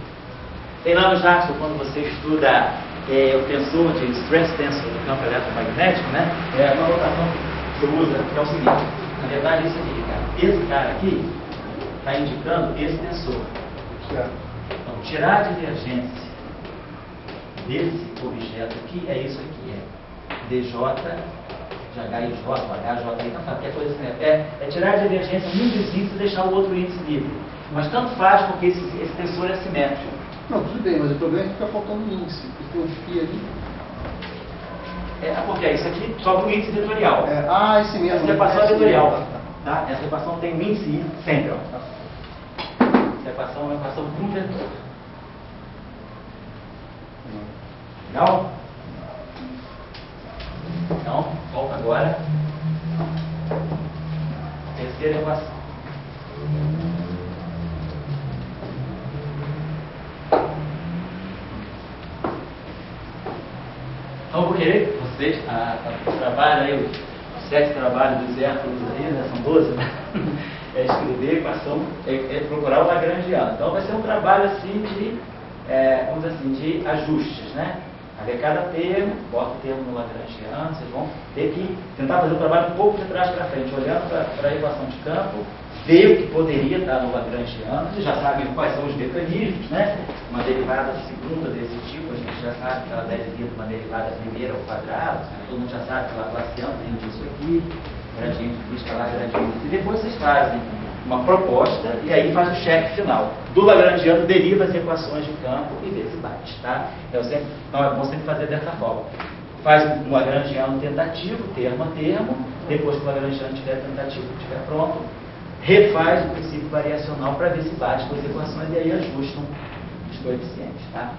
[SPEAKER 1] Tem lá no Jackson, quando você estuda o tensor de stress tensor do campo eletromagnético, né? É uma notação que você usa, que é o seguinte: na verdade, isso aqui, cara, esse cara aqui está indicando esse tensor. Então, tirar a divergência desse objeto aqui é isso aqui, é dj de h e j, hj, então qualquer coisa assim, é tirar a divergência num dos índices e deixar o outro índice livre. Mas tanto faz porque esse tensor é simétrico.
[SPEAKER 2] Não, tudo bem, mas o problema é que fica faltando índice, porque tem um φ ali.
[SPEAKER 1] Porque isso aqui sobra um índice vetorial.
[SPEAKER 2] Esse mesmo.
[SPEAKER 1] Essa equação é vetorial. Tá? Essa equação tem um índice I sempre. Ó. Essa equação é uma equação de um vetor. Legal? Então, volta agora. Terceira equação. Então, eu vou querer que vocês, trabalho aí, os 7 trabalhos dos Hércules aí, né, são 12, né? É escrever a equação, é procurar o lagrangiano. Então, vai ser um trabalho assim de, vamos dizer assim, de ajustes, né? A ver cada termo, bota o termo no lagrangiano, vocês vão ter que tentar fazer o trabalho um pouco de trás para frente, olhando para a equação de campo, ver o que poderia estar no lagrangiano. Vocês já sabem quais são os mecanismos, né? Uma derivada segunda desse tipo, a gente já sabe que ela deve vir de uma derivada primeira ao quadrado, todo mundo já sabe que o Laplaciano tem disso aqui, gradiente de escalar, gradiente. E depois vocês fazem uma proposta e aí faz o cheque final. Do lagrangiano deriva as equações de campo e vê se bate, tá? Então é bom sempre fazer dessa forma. Faz um lagrangiano tentativo, termo a termo, depois que o lagrangiano tiver tentativo, estiver pronto, refaz o princípio variacional para ver se bate com as equações e aí ajustam os coeficientes, tá?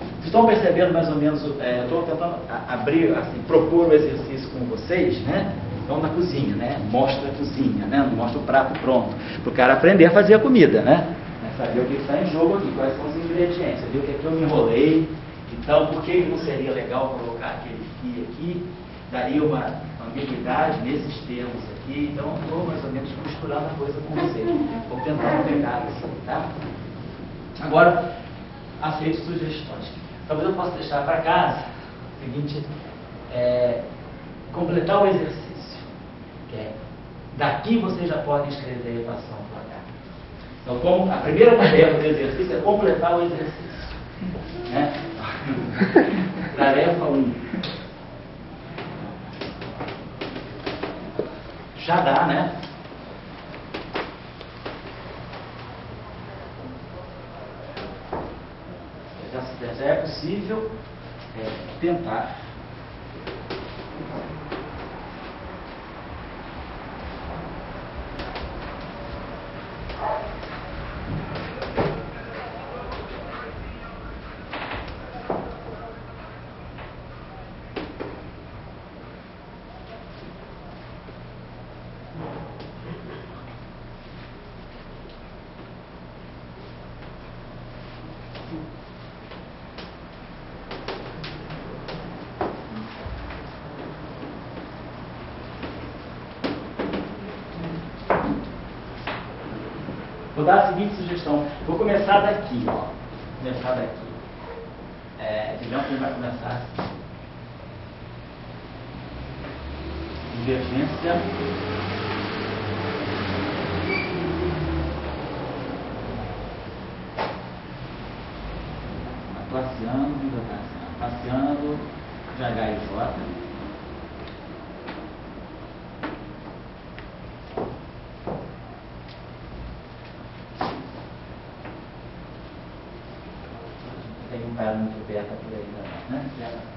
[SPEAKER 1] Vocês estão percebendo mais ou menos, estou tentando abrir, assim, propor o exercício com vocês, né? Então na cozinha, né? Mostra a cozinha, né? Mostra o prato pronto, para o cara aprender a fazer a comida, né? Saber o que está em jogo aqui, quais são os ingredientes, ver o que é que eu me enrolei, então por que não seria legal colocar aquele fio aqui, daria uma ambiguidade nesses termos aqui, então eu estou mais ou menos costurando a coisa com vocês. Vou tentar pegar isso, tá? Agora, aceito sugestões. Talvez eu possa deixar para casa o seguinte, completar o exercício. Daqui vocês já podem escrever a equação para cá. Então, como a primeira tarefa do exercício é completar o exercício. Né? Tarefa 1. já dá, né? Já é possível tentar. Vou dar a seguinte sugestão. Vou começar daqui, ó. Começar daqui. Digamos que ele vai começar assim. Divergência. Passeando de H e J. Tem um cara muito beta por aí, né? Beta.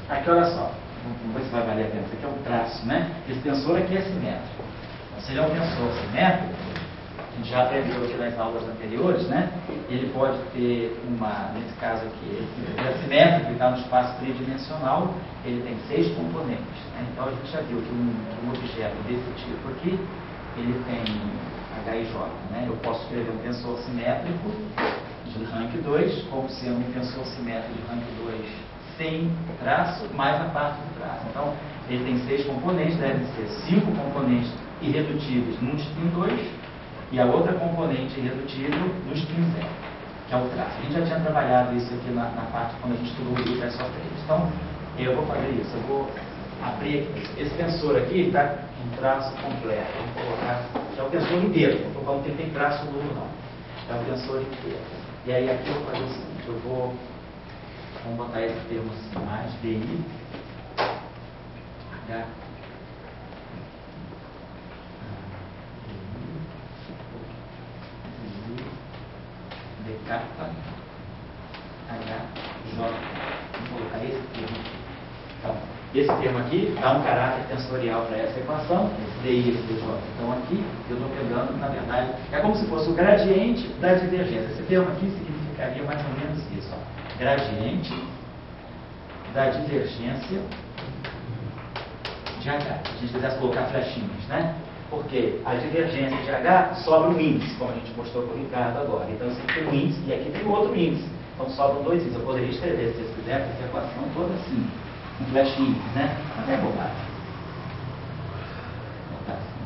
[SPEAKER 1] Aqui, olha só, vamos ver se vai valer a pena. Isso aqui é um traço, né? Esse tensor aqui é simétrico. Se ele é um tensor simétrico, a gente já aprendeu aqui nas aulas anteriores, né? Ele pode ter nesse caso aqui, ele é simétrico e está no espaço tridimensional, ele tem 6 componentes. Né? Então a gente já viu que um objeto desse tipo aqui, ele tem H e J. Né? Eu posso escrever um tensor simétrico de rank 2, como sendo um tensor simétrico de rank 2 sem traço, mais a parte do traço. Então, ele tem 6 componentes, devem ser 5 componentes irredutíveis no spin 2 e a outra componente irredutível no spin 0, que é o traço. A gente já tinha trabalhado isso aqui na parte quando a gente estudou o grupo SO3. Então, eu vou fazer isso. Eu vou abrir aqui. Esse tensor aqui está em traço completo. Vamos colocar, que é o tensor inteiro. Não estou falando que ele tem traço nulo, não. É o tensor inteiro. E aí aqui eu vou fazer o seguinte, vamos botar esse termo assim, mais DI, H, DK, H, J. Vamos colocar esse termo aqui. Então, esse termo aqui dá um caráter tensorial para essa equação, esse DI e esse DJ. Então aqui eu estou pegando, na verdade, é como se fosse o gradiente da divergência. Esse termo aqui significaria mais ou menos isso, ó. Gradiente da divergência de H. Se a gente quisesse colocar flechinhas, né? Porque a divergência de H sobra um índice, como a gente mostrou para o Ricardo agora. Então, isso aqui tem um índice e aqui tem outro índice. Então, sobram 2 índices. Eu poderia escrever, se vocês quiserem, essa equação toda assim, com flechinhas, né? Mas é bobagem. Vou botar assim.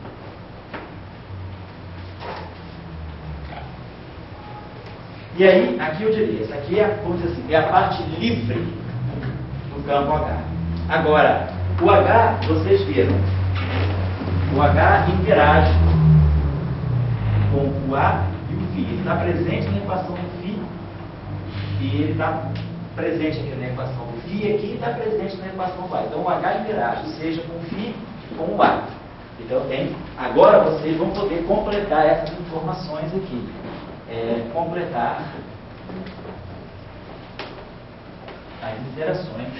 [SPEAKER 1] E aí, aqui eu diria, essa aqui é, vamos dizer assim, é a parte livre do campo H. Agora, o H, vocês viram, o H interage com o A e o φ. Ele está presente na equação do φ e ele está presente aqui na equação do φ e aqui está presente na equação do A. Então, o H interage, seja com o φ e com o A. Então, agora vocês vão poder completar essas informações aqui. Completar as interações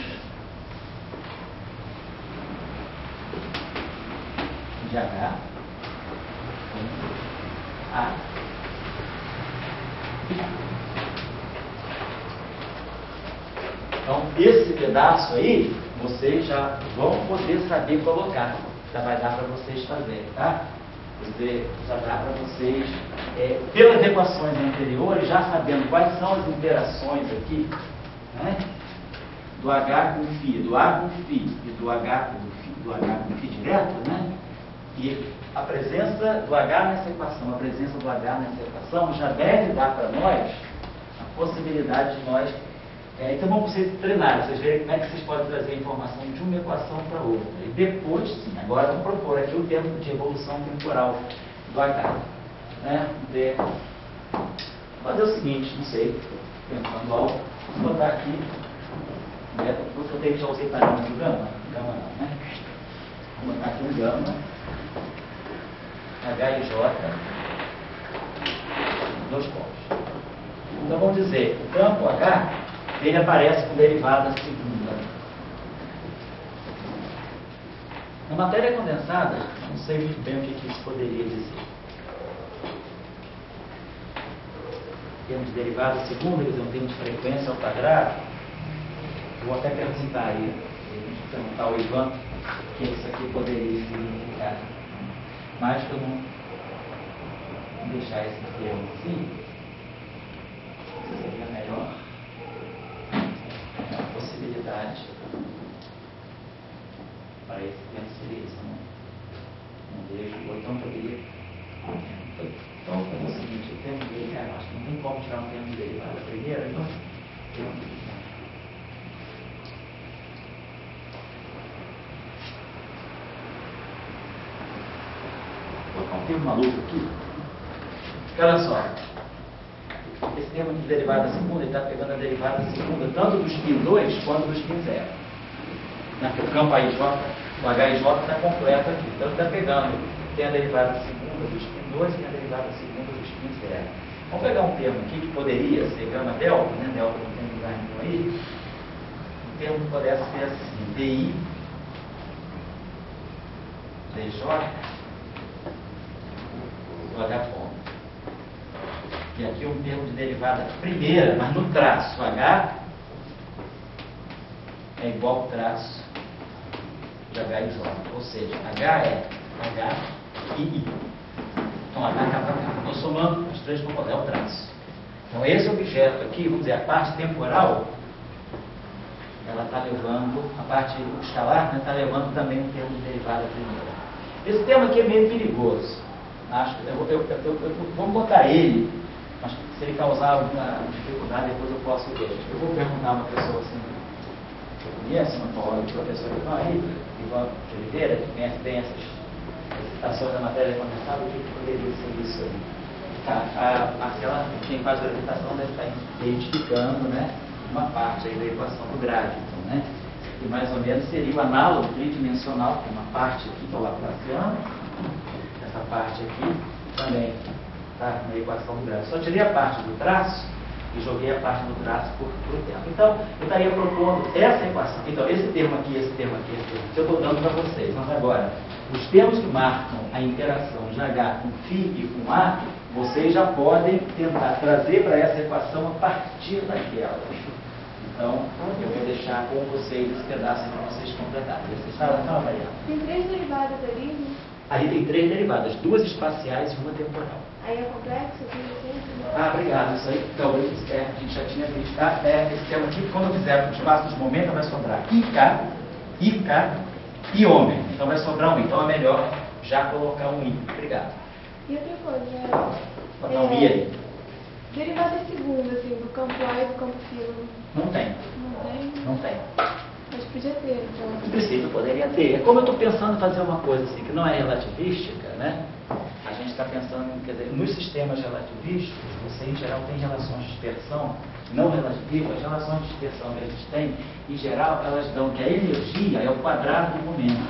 [SPEAKER 1] de H com A. Então, esse pedaço aí, vocês já vão poder saber colocar. Já vai dar para vocês fazerem, tá? Já dá para vocês, pelas equações anteriores, já sabendo quais são as interações aqui, né? Do H com φ, do A com φ e do H com φ direto, né? E a presença do H nessa equação, já deve dar para nós a possibilidade de nós Então vamos para vocês treinarem, vocês verem como é que vocês podem trazer a informação de uma equação para outra. E depois, sim, agora vamos propor aqui o termo de evolução temporal do H. Né? Fazer o seguinte, não sei, pensando algo, vou botar aqui, né? Porque eu já usei parâmetro gama não, né? Vou botar aqui um gama, H e J, dois pontos. Então vamos dizer, o campo H, ele aparece com derivada segunda. Na matéria condensada, não sei muito bem o que isso poderia dizer. Temos de derivada segunda, quer dizer, um termo de frequência ao quadrado. Vou até perguntar aí, perguntar ao Ivan o que isso aqui poderia significar. Mas que eu não deixar esse termo assim, seria melhor. É uma possibilidade para esse termo seria isso, não vejo, ou então poderia. Então, é o seguinte, o termo dele, acho que não tem como tirar um termo dele para a primeira, então, vou colocar um termo maluco aqui. Olha só, esse termo de derivada segunda, ele está pegando a derivada segunda tanto do spin 2 quanto do spin 0. O campo AIJ, o HIJ está completo aqui, então ele está pegando, tem a derivada segunda do spin 2 e a derivada segunda do spin 0. Vamos pegar um termo aqui que poderia ser gama delta, né? Delta não tem lugar nenhum aí. Um termo que pudesse ser assim, DI, DJ, do H ponto. E aqui um termo de derivada primeira, mas no traço H é igual ao traço de H e J. Ou seja, H é H e I. Então H acaba cá. Estou somando os três componentes, é o traço. Então esse objeto aqui, vamos dizer, a parte temporal, ela está levando, a parte escalar, está levando também um termo de derivada primeira. Esse termo aqui é meio perigoso. Acho que vamos botar ele, mas se ele causar alguma dificuldade, depois eu posso ver. Eu vou perguntar a uma pessoa assim, que eu conheço, uma professora que aí, Ivan de Oliveira, que conhece bem essas citações da matéria condensada, o que poderia ser isso aí? Tá, a Marcela, quem faz gravitação, deve estar identificando, né, uma parte aí da equação do gráfico, né? Que mais ou menos seria o análogo tridimensional, que é uma parte aqui do Laplaciano, essa parte aqui também está na equação do gráfico. Só tirei a parte do traço e joguei a parte do traço por tempo. Então, eu estaria propondo essa equação. Então, esse termo aqui, esse termo aqui, esse termo aqui, eu estou dando para vocês. Mas agora, os termos que marcam a interação de H com φ e com A, vocês já podem tentar trazer para essa equação a partir daquela. Então, eu vou deixar com vocês esse pedaço para vocês completarem. Vocês sabem, não, Maria?
[SPEAKER 3] Tem 3 derivadas ali, né?
[SPEAKER 1] Aí tem 3 derivadas, 2 espaciais e uma temporal.
[SPEAKER 3] Aí é complexo, tem sempre.
[SPEAKER 1] Ah, obrigado. Isso aí, então, a gente já tinha visto, tá? Esse termo aqui, quando eu fizer o espaço dos momentos, vai sobrar IK e ômega. Então vai sobrar um I. Então é melhor já colocar um I. Obrigado.
[SPEAKER 3] E outra coisa,
[SPEAKER 1] Botar um I aí.
[SPEAKER 3] derivada segunda, assim, do campo A e do campo φ.
[SPEAKER 1] Não tem.
[SPEAKER 3] Não tem?
[SPEAKER 1] Não tem.
[SPEAKER 3] Mas podia ter, então.
[SPEAKER 1] No princípio poderia ter. É como eu estou pensando em fazer uma coisa assim, que não é relativística, né? A gente está pensando, quer dizer, nos sistemas relativísticos, você em geral tem relações de dispersão não relativistas. As relações de dispersão que a gente tem, em geral, elas dão que a energia é o quadrado do momento.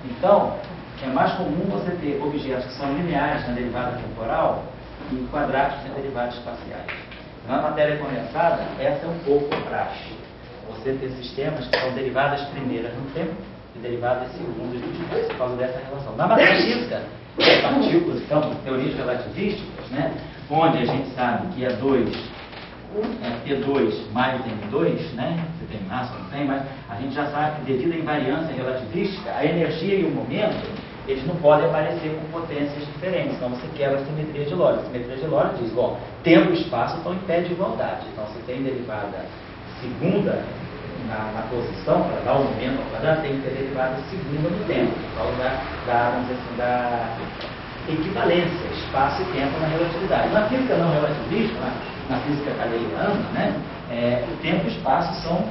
[SPEAKER 1] Então, é mais comum você ter objetos que são lineares na derivada temporal e quadrados na derivada espaciais. Na matéria condensada, essa é um pouco a praxe. Você ter sistemas que são derivadas primeiras no tempo e derivadas segundas no tempo, por causa dessa relação. Na matéria física, partículas, então, teorias relativísticas, né, onde a gente sabe que T2 mais M2, né, você tem massa, não tem, mas a gente já sabe que devido à invariância relativística, a energia e o momento, eles não podem aparecer com potências diferentes, então você quebra a simetria de Lorentz. A simetria de Lorentz diz, bom, tempo e espaço estão em pé de igualdade, então você tem derivada segunda na posição, para dar o momento ao quadrado, tem que ter derivada segunda no tempo, por causa vamos dizer assim, da equivalência, espaço e tempo na relatividade. Na física não relativista, na física cadeiana, né, o tempo e o espaço são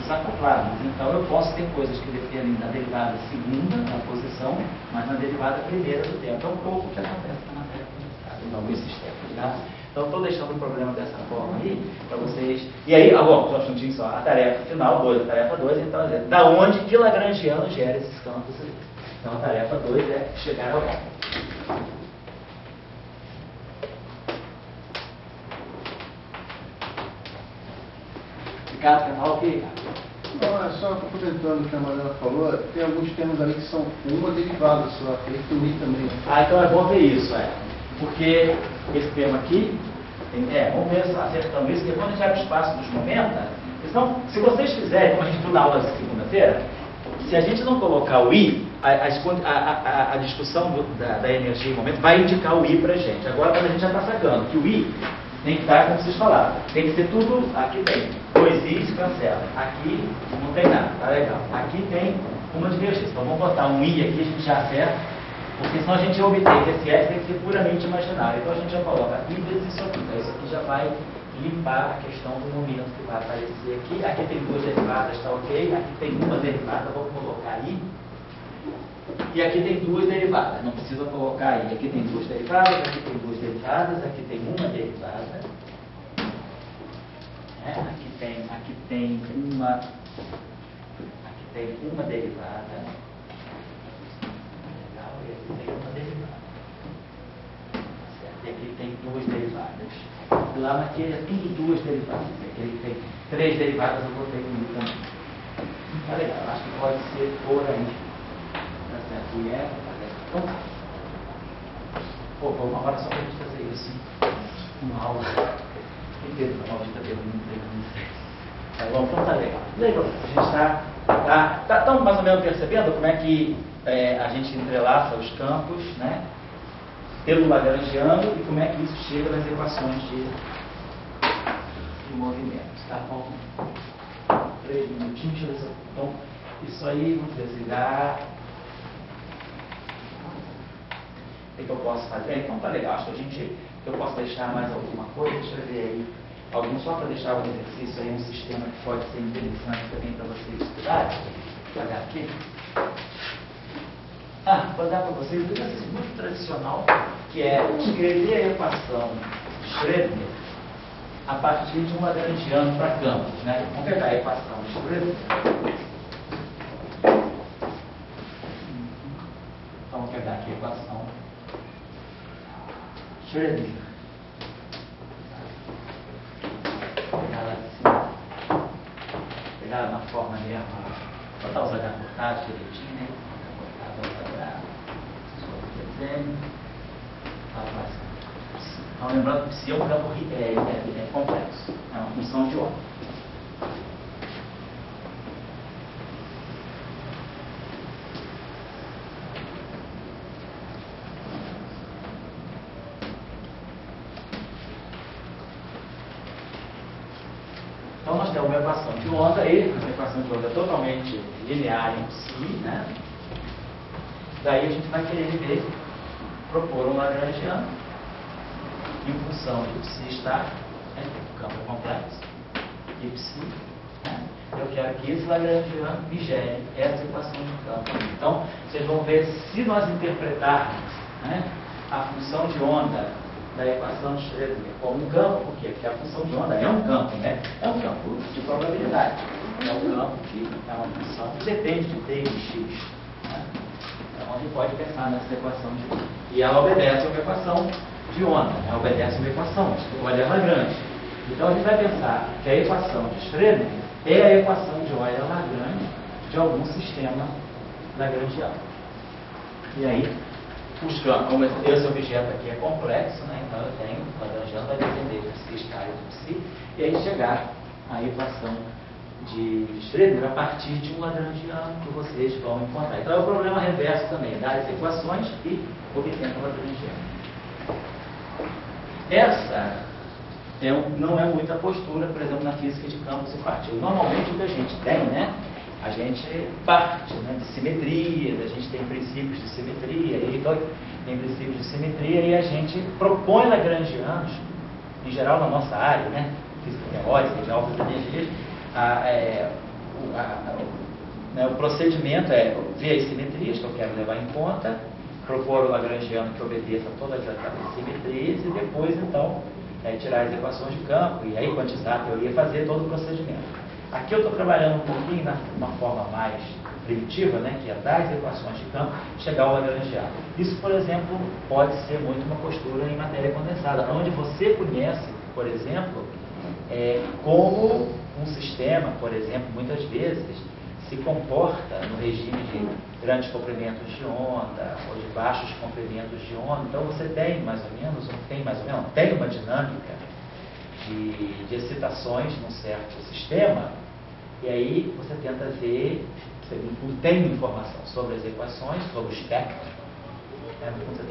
[SPEAKER 1] desacoplados. Então eu posso ter coisas que dependem da derivada segunda, da posição, mas na derivada primeira do tempo. É um pouco o que acontece na matéria condensada, em alguns sistemas. Tá? Então estou deixando o problema dessa forma aí, para vocês. E aí, bom, só um minutinho só. A tarefa final, 2, a tarefa 2, então, da onde de Lagrangiano gera esses campos aí. Então a tarefa 2 é chegar ao campo. Ricardo, canal o quê?
[SPEAKER 2] Não, é só complementando o que a Mariana falou, tem alguns termos ali que são uma derivada só, tem que unir também.
[SPEAKER 1] Então é bom ver isso, porque esse tema aqui, vamos ver se acertando isso, porque quando a gente abre o espaço dos momentos, então, se vocês fizerem, como a gente viu na aula de segunda-feira, se a gente não colocar o I, a discussão da energia em momento vai indicar o I para a gente. Agora, quando a gente já está sacando que o I tem que estar, como vocês falaram, tem que ser tudo, aqui tem 2 I's, cancela. Aqui não tem nada, tá legal. Aqui tem uma divergência. Então vamos botar um I aqui, a gente já acerta, porque senão a gente obtém que esse F tem que ser puramente imaginário. Então a gente já coloca I vezes isso aqui. Então isso aqui já vai limpar a questão do momento que vai aparecer aqui. Aqui tem 2 derivadas, está ok. Aqui tem uma derivada, vamos colocar I. E aqui tem 2 derivadas, não precisa colocar aí. Aqui tem 2 derivadas, aqui tem 2 derivadas, aqui tem uma derivada. Aqui tem uma derivada. Legal, e aqui tem uma derivada. Certo? E aqui tem 2 derivadas. E lá naquele é tudo 2 derivadas. Aqui ele tem 3 derivadas, eu botei um também. Tá legal, acho que pode ser por aí. E então, vamos agora só para a gente fazer isso, uma aula inteira, uma aula de pergunta. Tá bom? Então tá legal. Legal, a gente está mais ou menos percebendo como é que a gente entrelaça os campos, né, pelo Lagrangiano e como é que isso chega nas equações de movimentos. Tá bom? 3 minutinhos, então, isso aí, vamos desligar. O que eu posso fazer? Então tá legal, acho que eu posso deixar mais alguma coisa, deixa eu ver aí, algum só para deixar um exercício aí, um sistema que pode ser interessante também para vocês estudarem. Vou olhar aqui. Vou dar para vocês um exercício muito tradicional, que é escrever a equação de Schrödinger a partir de um Lagrangiano para campos, né? Vamos pegar a equação de Schrödinger. Então, vamos pegar aqui a equação Schrödinger. Pegar ela na forma mesmo, botar os H cortados direitinho, né? Então, lembrando que psi é um campo complexo, é uma função de ordem. Então nós temos uma equação de onda aí, uma equação de onda totalmente linear em psi, né? Daí a gente vai querer propor um Lagrangiano em função de psi estar, o campo é complexo, e psi, né? Eu quero que esse Lagrangiano me gere essa equação de campo. Então, vocês vão ver, se nós interpretarmos, né, a função de onda da equação de Schrödinger como um campo, por quê? Porque a função de onda é um campo, né? É um campo de probabilidade. É um campo que é uma função que depende de t e de x. Né? Então, a gente pode pensar nessa equação de onda. E ela obedece a uma equação de onda, né? Ela obedece a uma equação, que é Lagrange. Então, a gente vai pensar que a equação de Schrödinger é a equação de Euler-Lagrange de algum sistema lagrangiano. E aí, os campos, como esse objeto aqui é complexo, né? Então eu tenho, o Lagrangiano vai depender de psi estar e de psi, e aí chegar à equação de Schrödinger a partir de um Lagrangiano que vocês vão encontrar. Então é o problema reverso também, das equações e obtendo o Lagrangiano. Essa não é muita postura, por exemplo, na física de campos e partículas. Normalmente o que a gente tem, né? A gente parte, né, de simetria, a gente tem princípios de simetria, tem princípios de simetria e a gente propõe Lagrangianos, em geral na nossa área, né, física teórica, de altas energias, o procedimento é ver as simetrias que eu quero levar em conta, propor o lagrangiano que obedeça a todas as simetrias e depois, então, tirar as equações de campo e aí quantizar a teoria, fazer todo o procedimento. Aqui eu estou trabalhando um pouquinho na uma forma mais primitiva, né, que é das equações de campo, chegar ao lagrangiano. Isso, por exemplo, pode ser muito uma postura em matéria condensada, onde você conhece, por exemplo, como um sistema, por exemplo, muitas vezes se comporta no regime de grandes comprimentos de onda ou de baixos comprimentos de onda. Então você tem mais ou menos, tem uma dinâmica de excitações num certo sistema, e aí você tenta ver, você tem informação sobre as equações, sobre o espectro, você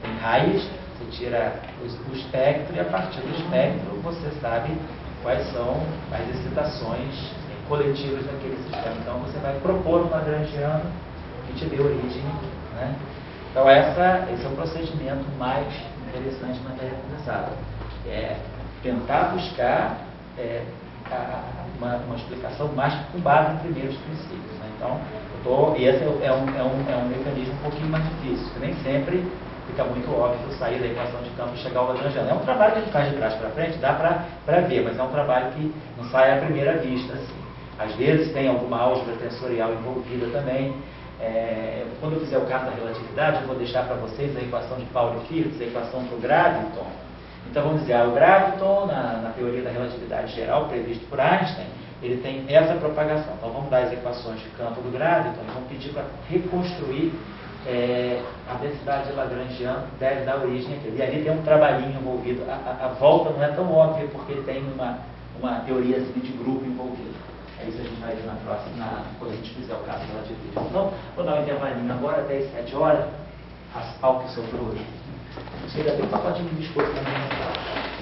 [SPEAKER 1] tem raios, você tira o espectro e a partir do espectro você sabe quais são as excitações coletivas daquele sistema. Então você vai propor um lagrangiano que te dê origem, né? Então esse é o procedimento mais interessante na matéria condensada. É tentar buscar uma explicação mais com base em primeiros princípios, né? Então, esse é um mecanismo um pouquinho mais difícil, que nem sempre fica muito óbvio sair da equação de campo e chegar ao lagrangiano. É um trabalho que a gente faz de trás para frente, dá para ver, mas é um trabalho que não sai à primeira vista, assim. Às vezes tem alguma álgebra tensorial envolvida também. Quando eu fizer o caso da relatividade, eu vou deixar para vocês a equação de Pauli-Fierz, a equação para o graviton. Então vamos dizer, o graviton, na teoria da relatividade geral, previsto por Einstein, ele tem essa propagação. Então vamos dar as equações de campo do graviton e vamos pedir para reconstruir a densidade de Lagrangiano deve dar origem àquilo. E ali tem um trabalhinho envolvido. A volta não é tão óbvia porque tem uma teoria assim, de grupo envolvida. É isso que a gente vai ver na próxima, quando a gente fizer o caso relativo. Então, vou dar um intervalinho agora, até as 7 horas, raspar o que sobrou hoje. Você ainda tem um pacotinho de biscoito também na sala.